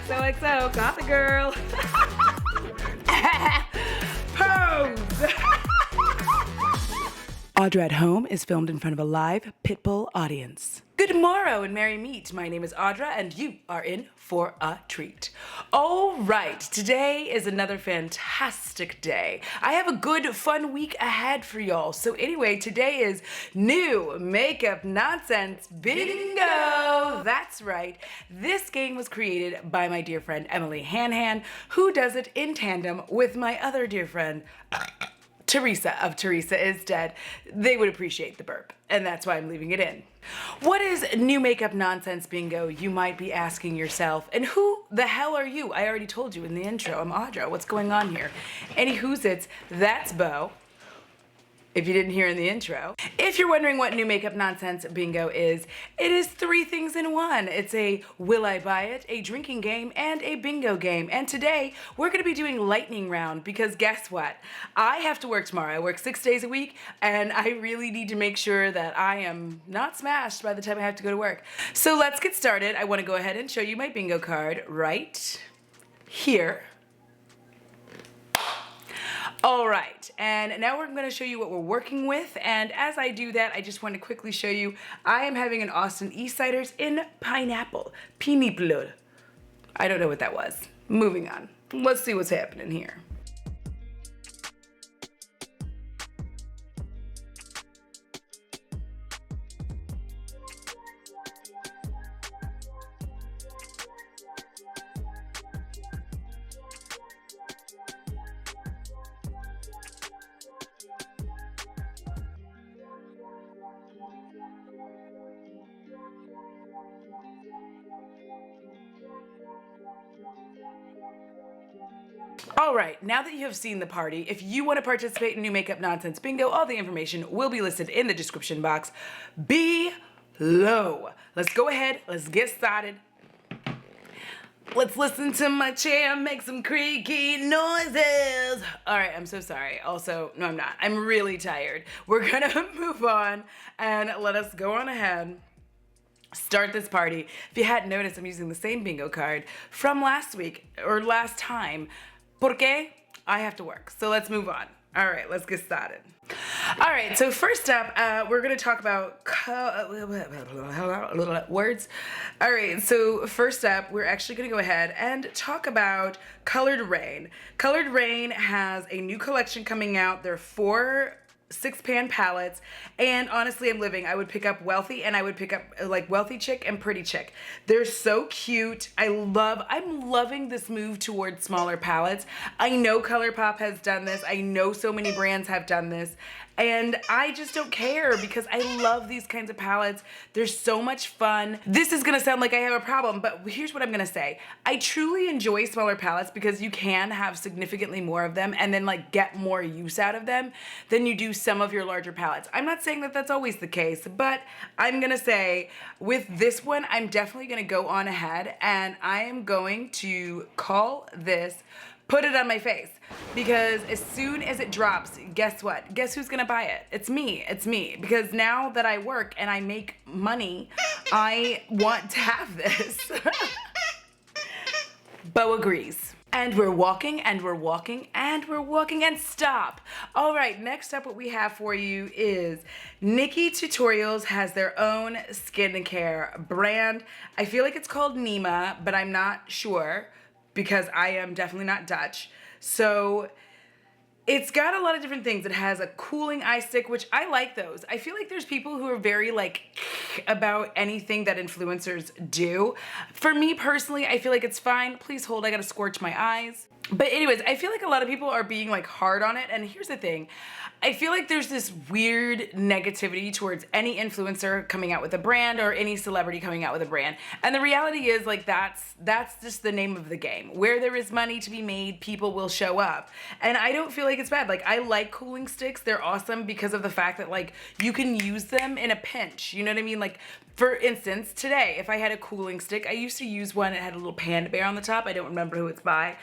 XOXO, got the girl. Pose. Audra at Home is filmed in front of a live Pitbull audience. Good morrow and merry meet. My name is Audra and you are in for a treat. All right, today is another fantastic day. I have a good, fun week ahead for y'all. So anyway, today is new makeup nonsense bingo. That's right. This game was created by my dear friend Emily Hanhan, who does it in tandem with my other dear friend, Teresa of Teresa is Dead. They would appreciate the burp, and that's why I'm leaving it in. What is new makeup nonsense bingo, you might be asking yourself, and who the hell are you? I already told you in the intro, I'm Audra. What's going on here? Anywho's it's, that's Bo, if you didn't hear in the intro. If you're wondering what new makeup nonsense bingo is, it is 3 things in one. It's a will I buy it, a drinking game, and a bingo game. And today, we're gonna be doing lightning round because guess what? I have to work tomorrow. I work 6 days a week and I really need to make sure that I am not smashed by the time I have to go to work. So let's get started. I wanna go ahead and show you my bingo card right here. All right, and now we're gonna show you what we're working with, and as I do that, I just want to quickly show you, I am having an Austin East Ciders in pineapple. Pineapple. I don't know what that was. Moving on. Let's see what's happening here. All right, now that you have seen the party, if you want to participate in New Makeup Nonsense Bingo, all the information will be listed in the description box below. Let's go ahead, let's get started. Let's listen to my chair make some creaky noises. All right, I'm so sorry. Also, no, I'm not. I'm really tired. We're gonna move on and let us go on ahead. Start this party. If you hadn't noticed, I'm using the same bingo card from last week or last time. Porque I have to work. So let's move on. All right, let's get started. All right, so first up, we're gonna talk about words. All right, so first up, we're actually gonna go ahead and talk about Colored Raine. Colored Raine has a new collection coming out. There are 4 6-pan palettes, and honestly, I'm living. I would pick up Wealthy, and I would pick up like Wealthy Chick and Pretty Chick. They're so cute. I'm loving this move towards smaller palettes. I know Colourpop has done this. I know so many brands have done this, and I just don't care because I love these kinds of palettes. They're so much fun. This is gonna sound like I have a problem, but here's what I'm gonna say. I truly enjoy smaller palettes because you can have significantly more of them and then like get more use out of them than you do some of your larger palettes. I'm not saying that that's always the case, but I'm gonna say with this one, I'm definitely gonna go on ahead and I am going to call this Put It On My Face, because as soon as it drops, guess what? Guess who's gonna buy it? It's me, because now that I work and I make money, I want to have this. Bo agrees. And we're walking, and we're walking, and we're walking, and stop. All right, next up what we have for you is Nikkie Tutorials has their own skincare brand. I feel like it's called Nima, but I'm not sure because I am definitely not Dutch. So it's got a lot of different things. It has a cooling eye stick, which I like those. I feel like there's people who are very like about anything that influencers do. For me personally, I feel like it's fine. Please hold, I gotta scorch my eyes. But anyways, I feel like a lot of people are being like hard on it, and here's the thing. I feel like there's this weird negativity towards any influencer coming out with a brand or any celebrity coming out with a brand. And the reality is like that's just the name of the game. Where there is money to be made, people will show up. And I don't feel like it's bad. Like I like cooling sticks. They're awesome because of the fact that like you can use them in a pinch. You know what I mean? Like For instance, today, if I had a cooling stick, I used to use one, it had a little panda bear on the top. I don't remember who it's by.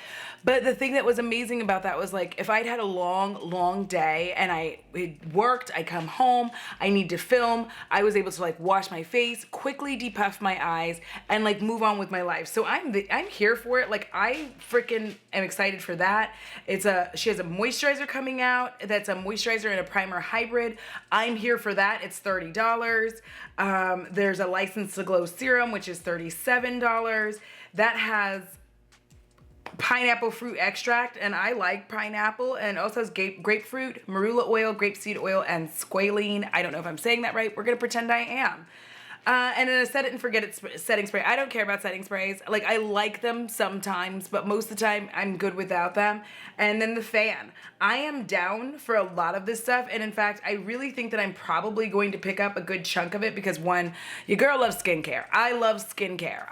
But the thing that was amazing about that was like, if I'd had a long day and I had worked, I come home, I need to film, I was able to like wash my face, quickly depuff my eyes, and like move on with my life. So I'm here for it. Like I freaking am excited for that. She has a moisturizer coming out. That's a moisturizer and a primer hybrid. I'm here for that. It's $30. There's a License to Glow serum, which is $37. That has pineapple fruit extract, and I like pineapple, and it also has grapefruit, marula oil, grapeseed oil, and squalene. I don't know if I'm saying that right. We're gonna pretend I am. And then a set it and forget it setting spray. I don't care about setting sprays. Like, I like them sometimes, but most of the time I'm good without them. And then the fan. I am down for a lot of this stuff. And in fact, I really think that I'm probably going to pick up a good chunk of it because one, your girl loves skincare. I love skincare.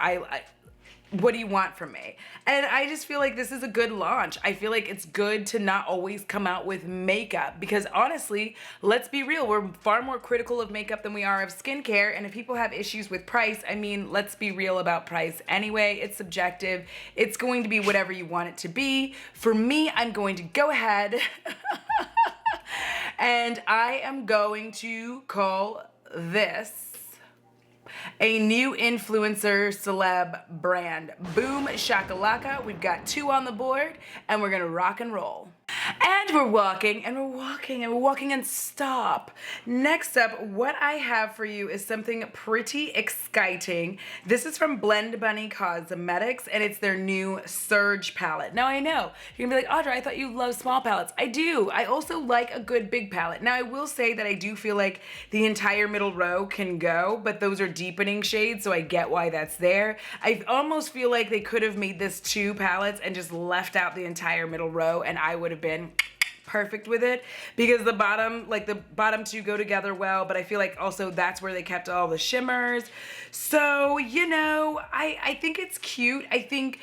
What do you want from me? And I just feel like this is a good launch. I feel like it's good to not always come out with makeup because honestly, let's be real, we're far more critical of makeup than we are of skincare. And if people have issues with price, I mean, let's be real about price anyway. It's subjective. It's going to be whatever you want it to be. For me, I'm going to go ahead and I am going to call this a new influencer celeb brand. Boom shakalaka. We've got 2 on the board and we're gonna rock and roll. And we're walking and we're walking and we're walking and stop. Next up, what I have for you is something pretty exciting. This is from Blend Bunny Cosmetics and it's their new Surge palette. Now I know, you're gonna be like, Audra, I thought you love small palettes. I do. I also like a good big palette. Now I will say that I do feel like the entire middle row can go, but those are deepening shades, so I get why that's there. I almost feel like they could have made this 2 palettes and just left out the entire middle row and I would have been perfect with it because the bottom 2 go together well, but I feel like also that's where they kept all the shimmers. So, you know, I think it's cute. I think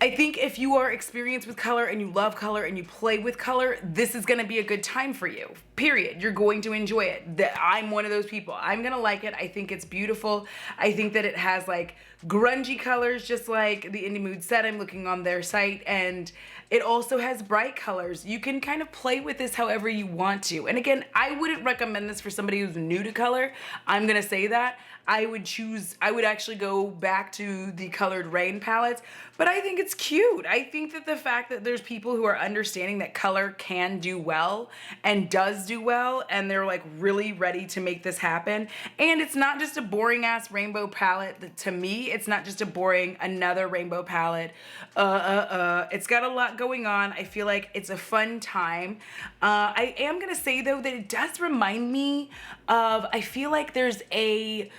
if you are experienced with color and you love color and you play with color, this is gonna be a good time for you, period. You're going to enjoy it. I'm one of those people. I'm gonna like it. I think it's beautiful. I think that it has like grungy colors, just like the Indie Mood said. I'm looking on their site, and it also has bright colors. You can kind of play with this however you want to. And again, I wouldn't recommend this for somebody who's new to color. I'm gonna say that. I would actually go back to the colored Raine palettes, but I think it's cute. I think that the fact that there's people who are understanding that color can do well and does do well, and they're like really ready to make this happen. And it's not just a boring ass rainbow palette. To me, it's not just a boring another rainbow palette. It's got a lot going on. I feel like it's a fun time. I am gonna say though that it does remind me of, I feel like there's a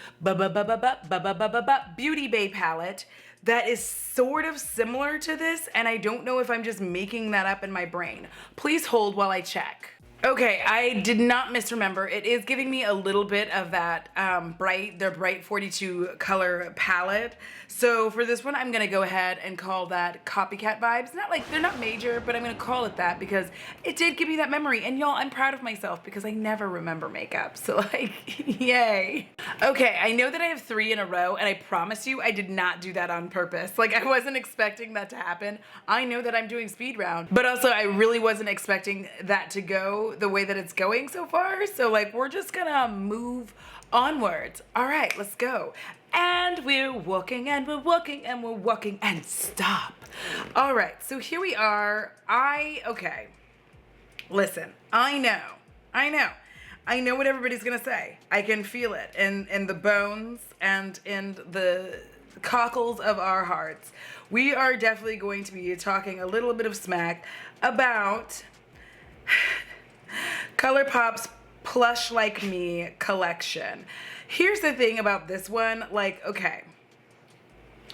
Beauty Bay palette that is sort of similar to this, and I don't know if I'm just making that up in my brain. Please hold while I check. Okay, I did not misremember. It is giving me a little bit of that their Bright 42 color palette. So for this one, I'm gonna go ahead and call that copycat vibes. Not like, they're not major, but I'm gonna call it that because it did give me that memory. And y'all, I'm proud of myself because I never remember makeup. So like, yay. Okay, I know that I have 3 in a row, and I promise you I did not do that on purpose. Like, I wasn't expecting that to happen. I know that I'm doing speed round, but also I really wasn't expecting that to go the way that it's going so far. So like, we're just gonna move onwards. All right, let's go. And we're walking and we're walking and we're walking and stop. All right, so here we are. Okay, listen, I know what everybody's gonna say. I can feel it in the bones and in the cockles of our hearts. We are definitely going to be talking a little bit of smack about Colourpop's Plush Like Me collection. Here's the thing about this one, like, okay,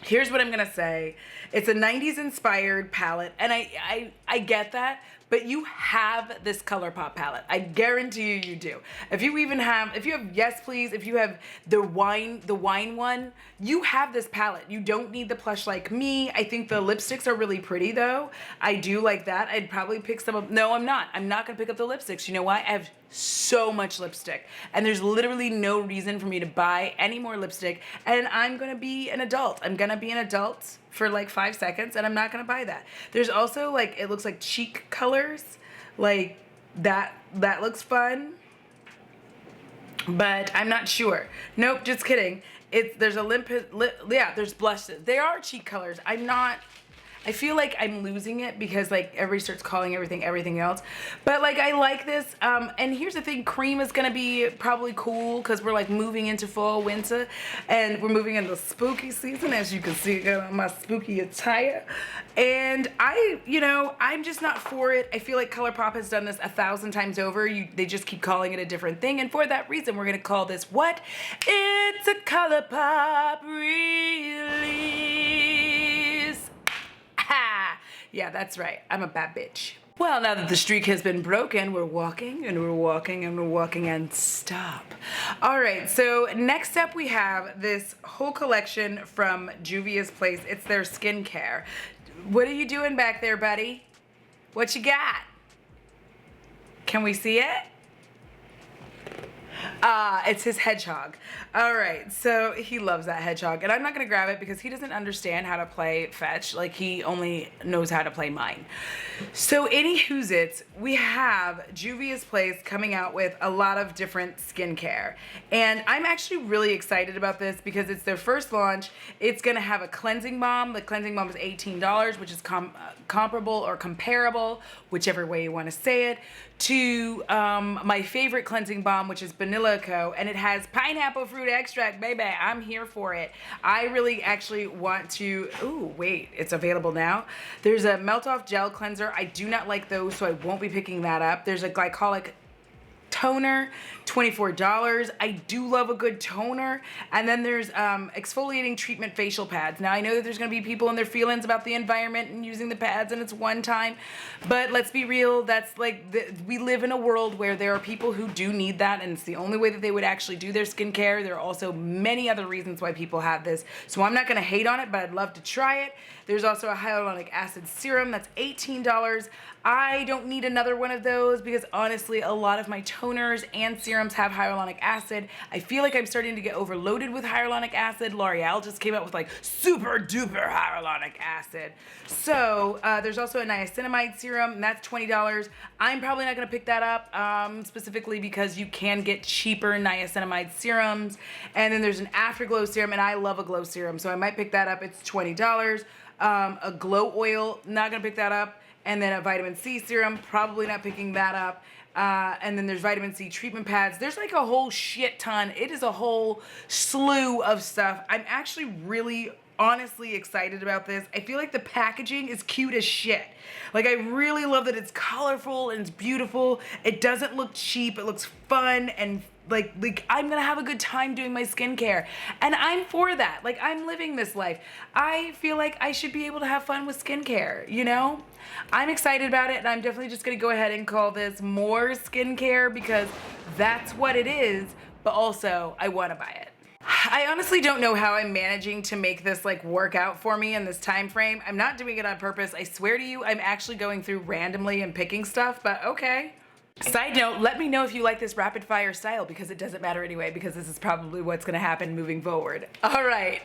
here's what I'm gonna say. It's a 90s inspired palette, and I I get that, but you have this Colourpop palette. I guarantee you do. If you have Yes Please, if you have the wine one, you have this palette. You don't need the Plush like me. I think the lipsticks are really pretty though. I do like that. I'd probably pick some up. No, I'm not. I'm not gonna pick up the lipsticks. You know why? I have so much lipstick and there's literally no reason for me to buy any more lipstick, and I'm gonna be an adult. I'm gonna be an adult for like 5 seconds and I'm not gonna buy that. There's also like, it looks like cheek colors, like that looks fun, but I'm not sure. Nope, just kidding. There's there's blushes. They are cheek colors. I feel like I'm losing it because like everybody starts calling everything else. But like I like this. And here's the thing, cream is gonna be probably cool because we're like moving into fall, winter, and we're moving into spooky season, as you can see my spooky attire. And I'm just not for it. I feel like Colourpop has done this 1,000 times over. They just keep calling it a different thing. And for that reason, we're gonna call this what? It's a Colourpop release. Yeah, that's right. I'm a bad bitch. Well, now that the streak has been broken, we're walking and we're walking and we're walking and stop. All right, so next up we have this whole collection from Juvia's Place. It's their skincare. What are you doing back there, buddy? What you got? Can we see it? It's his hedgehog. All right, so he loves that hedgehog, and I'm not gonna grab it because he doesn't understand how to play fetch. Like, he only knows how to play mine. So anywho's it, we have Juvia's Place coming out with a lot of different skincare, and I'm actually really excited about this because it's their first launch. It's gonna have a cleansing balm. The cleansing balm is $18, which is comparable or comparable, whichever way you want to say it, to my favorite cleansing balm, which is Vanilla Co, and it has pineapple fruit extract, baby. I'm here for it. I really actually want to, ooh, wait, it's available now. There's a melt off gel cleanser. I do not like those, so I won't be picking that up. There's a glycolic toner, $24. I do love a good toner. And then there's exfoliating treatment facial pads. Now I know that there's gonna be people in their feelings about the environment and using the pads and it's one time, but let's be real, that's like, we live in a world where there are people who do need that, and it's the only way that they would actually do their skincare. There are also many other reasons why people have this, so I'm not gonna hate on it, but I'd love to try it. There's also a hyaluronic acid serum that's $18. I don't need another one of those because honestly, a lot of my toners and serums have hyaluronic acid. I feel like I'm starting to get overloaded with hyaluronic acid. L'Oreal just came out with like super duper hyaluronic acid. So there's also a niacinamide serum, and that's $20. I'm probably not gonna pick that up specifically because you can get cheaper niacinamide serums. And then there's an afterglow serum, and I love a glow serum, so I might pick that up. It's $20. A glow oil, not gonna pick that up. And then a vitamin C serum, probably not picking that up. And then there's vitamin C treatment pads. There's like a whole shit ton. It is a whole slew of stuff. I'm actually really honestly excited about this. I feel like the packaging is cute as shit. Like, I really love that it's colorful and it's beautiful. It doesn't look cheap. It looks fun and like I'm gonna have a good time doing my skincare, and I'm for that. Like, I'm living this life. I feel like I should be able to have fun with skincare, you know? I'm excited about it, and I'm definitely just gonna go ahead and call this more skincare because that's what it is, but also I wanna buy it. I honestly don't know how I'm managing to make this like work out for me in this time frame. I'm not doing it on purpose. I swear to you, I'm actually going through randomly and picking stuff, but okay. Side note, let me know if you like this rapid fire style because it doesn't matter anyway because this is probably what's gonna happen moving forward. All right.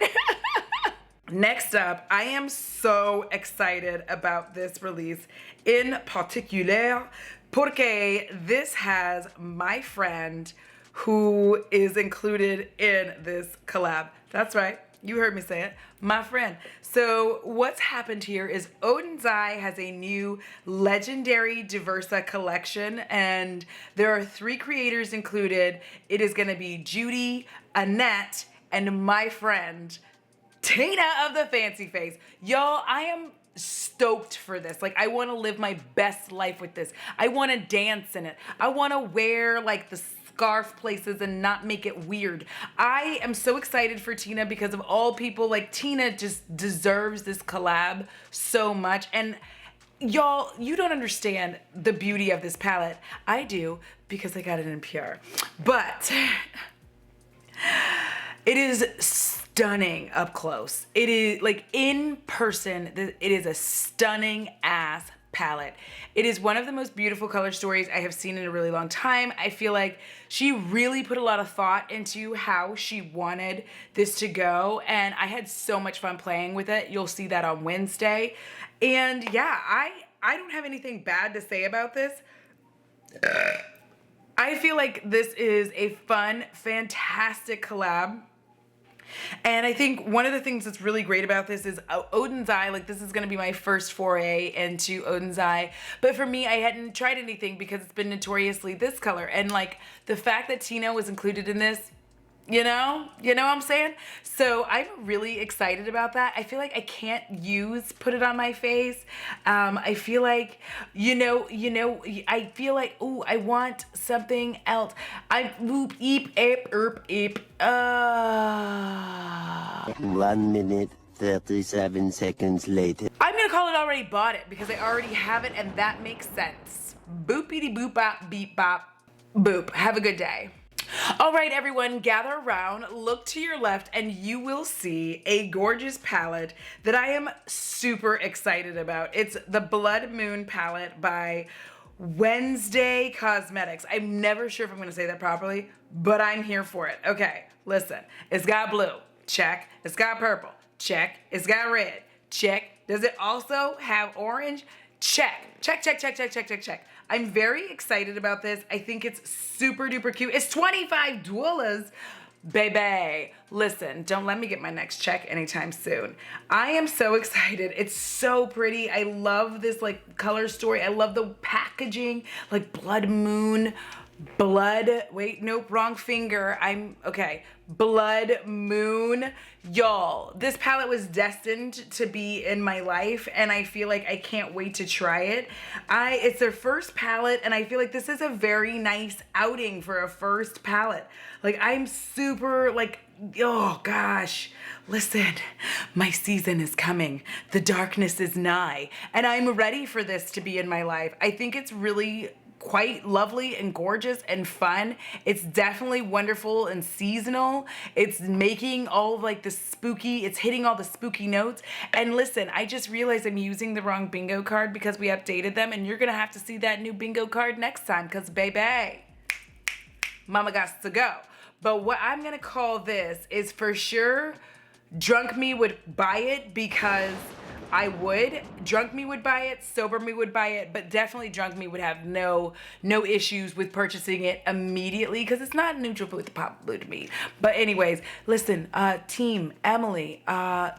Next up, I am so excited about this release in particular porque this has my friend who is included in this collab. That's right. You heard me say it, my friend. So what's happened here is Odenzai has a new legendary Diversa collection, and there are 3 creators included. It is gonna be Judy, Annette, and my friend, Tina of the Fancy Face. Y'all, I am stoked for this. Like, I wanna live my best life with this. I wanna dance in it. I wanna wear like the scarf places and not make it weird. I am so excited for Tina because of all people. Like, Tina just deserves this collab so much, and y'all, you don't understand the beauty of this palette. I do, because I got it in pure. But it is stunning up close. It is like in person, it is a stunning ass palette. It is one of the most beautiful color stories I have seen in a really long time. I feel like she really put a lot of thought into how she wanted this to go, and I had so much fun playing with it. You'll see that on Wednesday. And yeah, I don't have anything bad to say about this. I feel like this is a fun, fantastic collab. And I think one of the things that's really great about this is odenzai, like this is going to be my first foray into odenzai. But for me, I hadn't tried anything because it's been notoriously this color. And like the fact that Tino was included in this, you know what I'm saying? So I'm really excited about that. I feel like I can't put it on my face. I feel like, I feel like, ooh, I want something else. Whoop, eep, ape, erp, ape. 1 minute, 37 seconds later. I'm gonna call it already bought it because I already have it and that makes sense. Boopity boop bop, beep bop, boop. Have a good day. All right, everyone, gather around, look to your left, and you will see a gorgeous palette that I am super excited about. It's the Blood Moon palette by Wednesday Cosmetics. I'm never sure if I'm gonna say that properly, but I'm here for it. Okay, listen, it's got blue, check. It's got purple, check. It's got red, check. Does it also have orange? Check, check, check, check, check, check, check, check. I'm very excited about this. I think it's super duper cute. It's $25, baby. Listen, don't let me get my next check anytime soon. I am so excited. It's so pretty. I love this like color story. I love the packaging, like Blood Moon, wait, nope, wrong finger. Okay. Blood Moon. Y'all, this palette was destined to be in my life, and I feel like I can't wait to try it. It's their first palette, and I feel like this is a very nice outing for a first palette. Like, I'm super, like, oh gosh, listen, my season is coming. The darkness is nigh, and I'm ready for this to be in my life. I think it's really quite lovely and gorgeous and fun. It's definitely wonderful and seasonal. It's making all of like the spooky, it's hitting all the spooky notes. And listen, I just realized I'm using the wrong bingo card because we updated them, and you're gonna have to see that new bingo card next time because baby, mama got to go. But what I'm gonna call this is for sure, drunk me would buy it because I would. Drunk me would buy it, sober me would buy it, but definitely drunk me would have no issues with purchasing it immediately because it's not neutral with pop blue to me. But anyways, listen, team, Emily,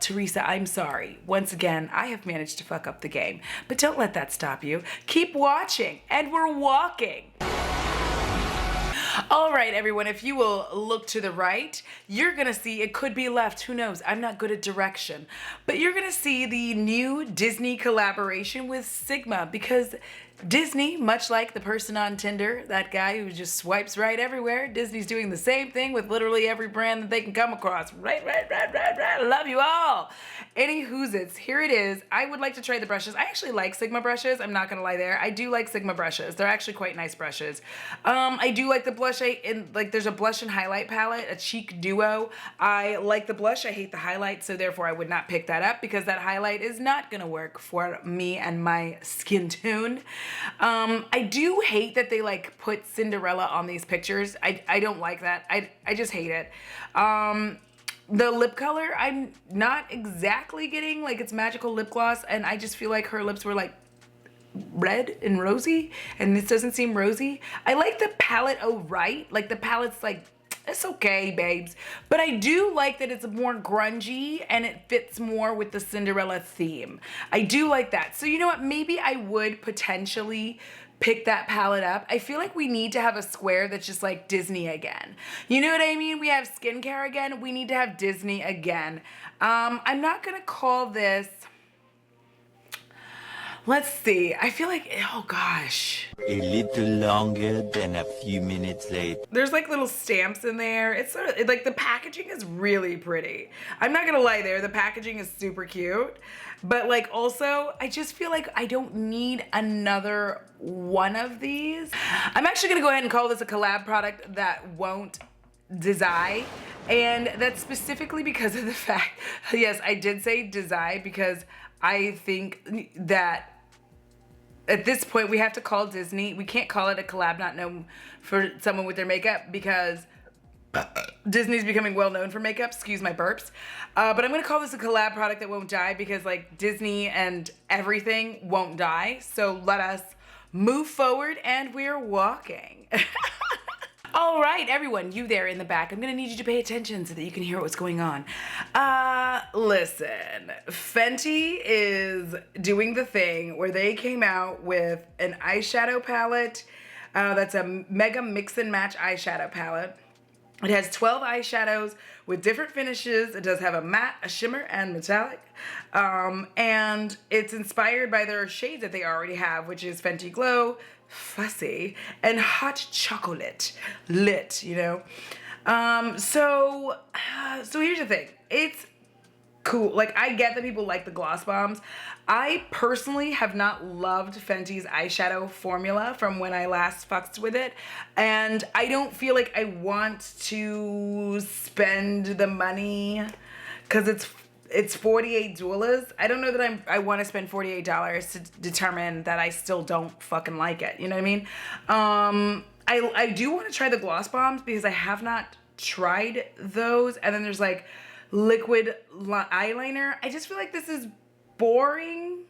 Teresa, I'm sorry. Once again, I have managed to fuck up the game, but don't let that stop you. Keep watching, and we're walking. All right, everyone, if you will look to the right, you're gonna see, it could be left, who knows, I'm not good at direction, but you're gonna see the new Disney collaboration with Sigma, because Disney, much like the person on Tinder, that guy who just swipes right everywhere, Disney's doing the same thing with literally every brand that they can come across. Right. Love you all. Any whoosits, here it is. I would like to try the brushes. I actually like Sigma brushes. I'm not gonna lie there. I do like Sigma brushes. They're actually quite nice brushes. I do like the blush. There's a blush and highlight palette, a cheek duo. I like the blush. I hate the highlight, so therefore I would not pick that up because that highlight is not gonna work for me and my skin tone. I do hate that they like put Cinderella on these pictures. I don't like that. I just hate it. The lip color, I'm not exactly getting, like, it's magical lip gloss, and I just feel like her lips were like red and rosy, and this doesn't seem rosy. I like the palette like the palette's like, it's okay, babes. But I do like that it's more grungy and it fits more with the Cinderella theme. I do like that. So you know what? Maybe I would potentially pick that palette up. I feel like we need to have a square that's just like Disney again. You know what I mean? We have skincare again. We need to have Disney again. I'm not gonna call this, Let's see. I feel like, oh gosh. A little longer than a few minutes later. There's like little stamps in there. It's sort of like the packaging is really pretty. I'm not gonna lie there, the packaging is super cute. But like also, I just feel like I don't need another one of these. I'm actually gonna go ahead and call this a collab product that won't desai. And that's specifically because of the fact, yes, I did say desai because I think that at this point we have to call Disney. We can't call it a collab not known for someone with their makeup because Disney's becoming well known for makeup. Excuse my burps. But I'm gonna call this a collab product that won't die because like Disney and everything won't die. So let us move forward and we're walking. All right, everyone, you there in the back, I'm gonna need you to pay attention so that you can hear what's going on. Listen, Fenty is doing the thing where they came out with an eyeshadow palette that's a mega mix and match eyeshadow palette. It has 12 eyeshadows with different finishes. It does have a matte, a shimmer, and metallic. And it's inspired by their shades that they already have, which is Fenty Glow, Fussy, and Hot Chocolate Lit, you know? So here's the thing. It's cool. Like, I get that people like the gloss bombs. I personally have not loved Fenty's eyeshadow formula from when I last fucked with it. And I don't feel like I want to spend the money because it's $48. I don't know that I want to spend $48 to determine that I still don't fucking like it. You know what I mean? I do want to try the gloss bombs because I have not tried those. And then there's like liquid eyeliner. I just feel like this is boring.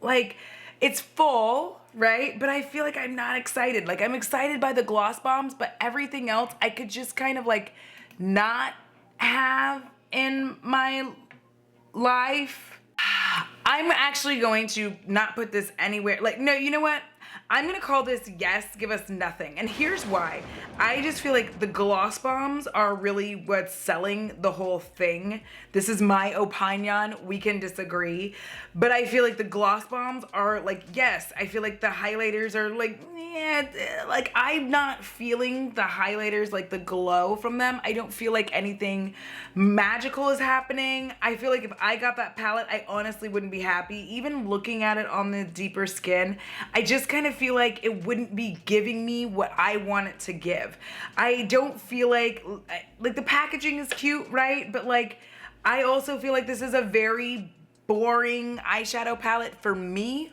Like, it's full, right? But I feel like I'm not excited. Like, I'm excited by the gloss bombs, but everything else I could just kind of like not have in my life. I'm actually going to not put this anywhere. Like, no, you know what? I'm gonna call this yes, give us nothing. And here's why. I just feel like the gloss bombs are really what's selling the whole thing. This is my opinion. We can disagree. But I feel like the gloss bombs are like, yes, I feel like the highlighters are like, yeah, like I'm not feeling the highlighters, like the glow from them. I don't feel like anything magical is happening. I feel like if I got that palette, I honestly wouldn't be happy. Even looking at it on the deeper skin, I just kind of feel like it wouldn't be giving me what I want it to give. I don't feel like the packaging is cute, right? But like, I also feel like this is a very boring eyeshadow palette for me,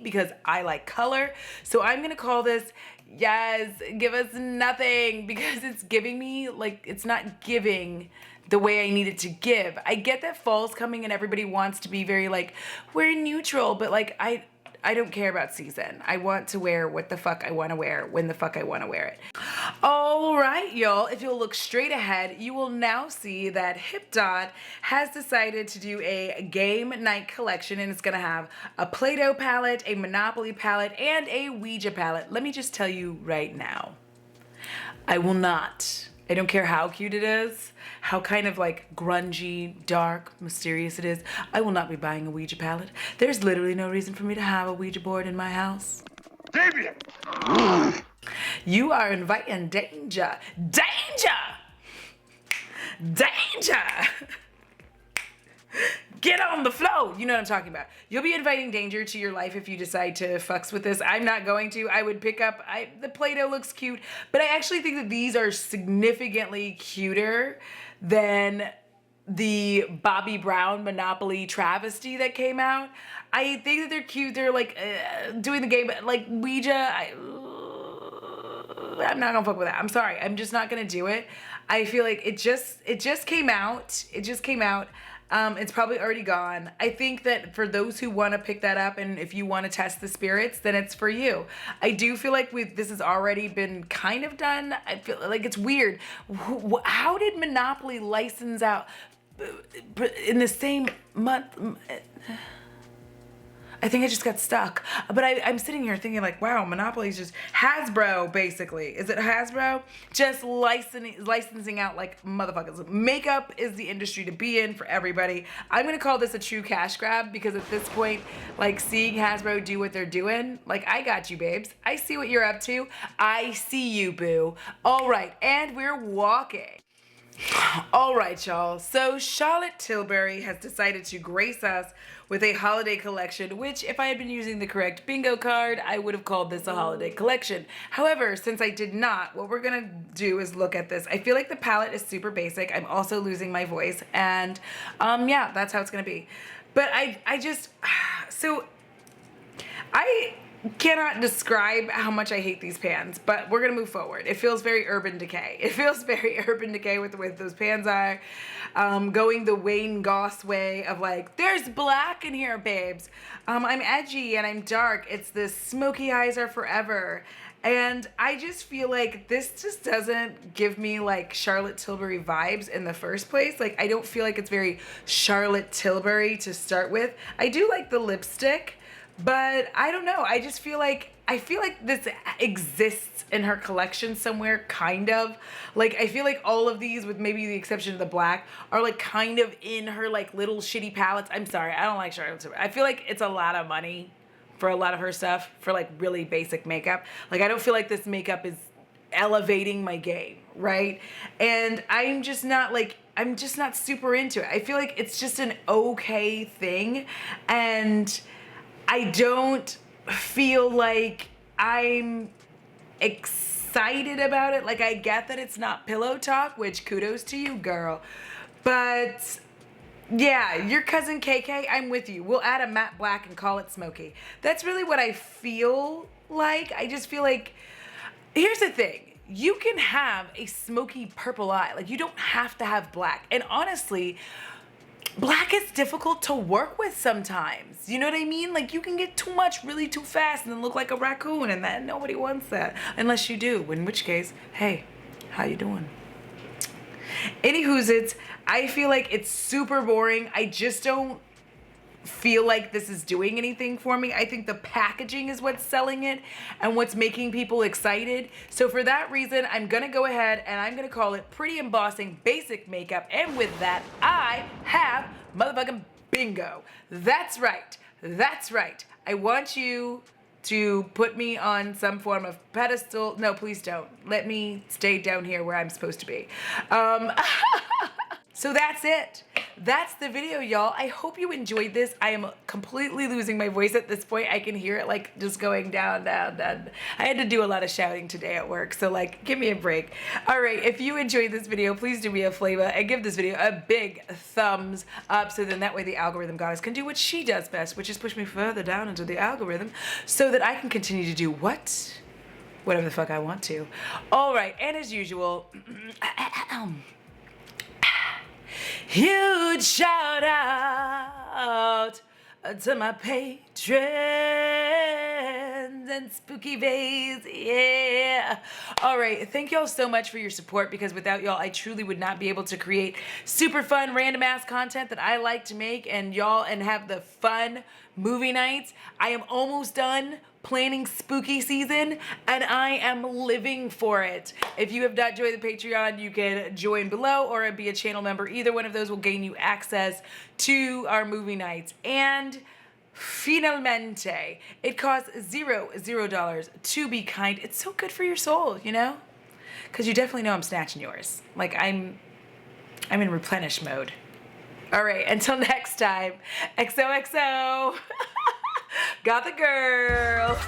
because I like color. So I'm gonna call this yes, give us nothing, because it's giving me like, it's not giving the way I need it to give. I get that fall's coming and everybody wants to be very like, we're neutral, but like I don't care about season. I want to wear what the fuck I want to wear when the fuck I want to wear it. All right, y'all. If you'll look straight ahead, you will now see that hopw has decided to do a game night collection, and it's going to have a Play-Doh palette, a Monopoly palette, and a Ouija palette. Let me just tell you right now, I will not. I don't care how cute it is, how kind of like grungy, dark, mysterious it is. I will not be buying a Ouija palette. There's literally no reason for me to have a Ouija board in my house. Damien! You are inviting danger. Danger! Danger! Get on the floor. You know what I'm talking about. You'll be inviting danger to your life if you decide to fucks with this. I'm not going to. I would pick up, the Play-Doh looks cute, but I actually think that these are significantly cuter than the Bobby Brown Monopoly travesty that came out. I think that they're cute. They're like doing the game, but like Ouija, I'm not gonna fuck with that. I'm sorry. I'm just not gonna do it. I feel like it just came out. It just came out. It's probably already gone. I think that for those who want to pick that up and if you want to test the spirits, then it's for you. I do feel like this has already been kind of done. I feel like it's weird. How did Monopoly license out in the same month? I think I just got stuck. But I'm sitting here thinking like, wow, Monopoly's just Hasbro, basically. Is it Hasbro? Just licensing out like motherfuckers. Makeup is the industry to be in for everybody. I'm gonna call this a true cash grab because at this point, like seeing Hasbro do what they're doing, like I got you, babes. I see what you're up to. I see you, boo. All right, and we're walking. All right, y'all. So Charlotte Tilbury has decided to grace us with a holiday collection, which if I had been using the correct bingo card, I would have called this a holiday collection. However, since I did not, what we're gonna do is look at this. I feel like the palette is super basic. I'm also losing my voice, and yeah, that's how it's gonna be. But I cannot describe how much I hate these pans, but we're gonna move forward. It feels very Urban Decay. It feels very Urban Decay with the way those pans are. Going the Wayne Goss way of like, there's black in here, babes. I'm edgy and I'm dark. It's the smoky eyes are forever. And I just feel like this just doesn't give me like Charlotte Tilbury vibes in the first place. Like I don't feel like it's very Charlotte Tilbury to start with. I do like the lipstick, but I don't know. I just feel like this exists in her collection somewhere, kind of. Like, I feel like all of these, with maybe the exception of the black, are like kind of in her like little shitty palettes. I'm sorry, I don't like Charlotte Tilbury. I feel like it's a lot of money for a lot of her stuff for like really basic makeup. Like, I don't feel like this makeup is elevating my game, right? And I'm just not super into it. I feel like it's just an okay thing, and I don't feel like I'm excited about it. Like, I get that it's not pillow talk, which kudos to you, girl. But yeah, your cousin KK, I'm with you. We'll add a matte black and call it smoky. That's really what I feel like. I just feel like, here's the thing. You can have a smoky purple eye. Like, you don't have to have black. And honestly, black is difficult to work with sometimes. You know what I mean? Like, you can get too much really too fast and then look like a raccoon, and that nobody wants that. Unless you do, in which case, hey, how you doing? Anywho's, I feel like it's super boring. I just don't feel like this is doing anything for me. I think the packaging is what's selling it and what's making people excited. So for that reason, I'm gonna go ahead and I'm gonna call it Pretty Embossing Basic Makeup. And with that, I have motherfucking bingo. That's right. That's right. I want you to put me on some form of pedestal. No, please don't. Let me stay down here where I'm supposed to be. So that's it. That's the video, y'all. I hope you enjoyed this. I am completely losing my voice at this point. I can hear it like just going down, down, down. I had to do a lot of shouting today at work, so like, give me a break. All right, if you enjoyed this video, please do me a favor and give this video a big thumbs up, so then that way the algorithm goddess can do what she does best, which is push me further down into the algorithm so that I can continue to do whatever the fuck I want to. All right, and as usual, huge shout out to my patrons and spooky bays, yeah. All right, thank y'all so much for your support, because without y'all, I truly would not be able to create super fun, random ass content that I like to make and have the fun movie nights. I am almost done planning spooky season, and I am living for it. If you have not joined the Patreon, you can join below or be a channel member. Either one of those will gain you access to our movie nights. And finalmente, it costs $0 to be kind. It's so good for your soul, you know? Because you definitely know I'm snatching yours. Like, I'm in replenish mode. All right, until next time, XOXO. Got the girl.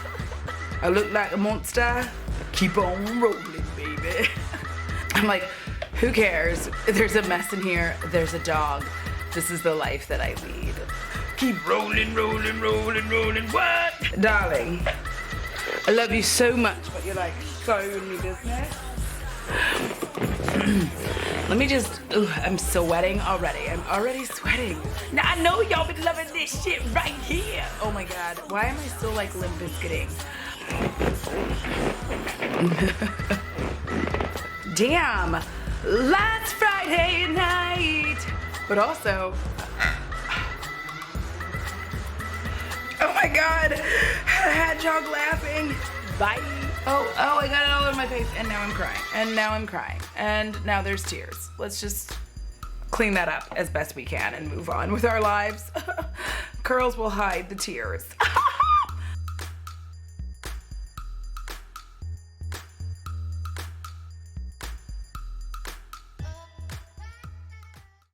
I look like a monster. Keep on rolling, baby. I'm like, who cares? There's a mess in here. There's a dog. This is the life that I lead. Keep rolling, rolling, rolling, rolling. What? Darling, I love you so much, but you're like showing me business. Let me just, I'm sweating already. I'm already sweating. Now I know y'all been loving this shit right here. Oh my God, why am I still like Limp Bizkiting? Damn, last Friday night. But also, oh my my God. Hedgehog laughing. Bye. Oh, I got it all over my face, and now I'm crying. And now I'm crying. And now there's tears. Let's just clean that up as best we can and move on with our lives. Curls will hide the tears.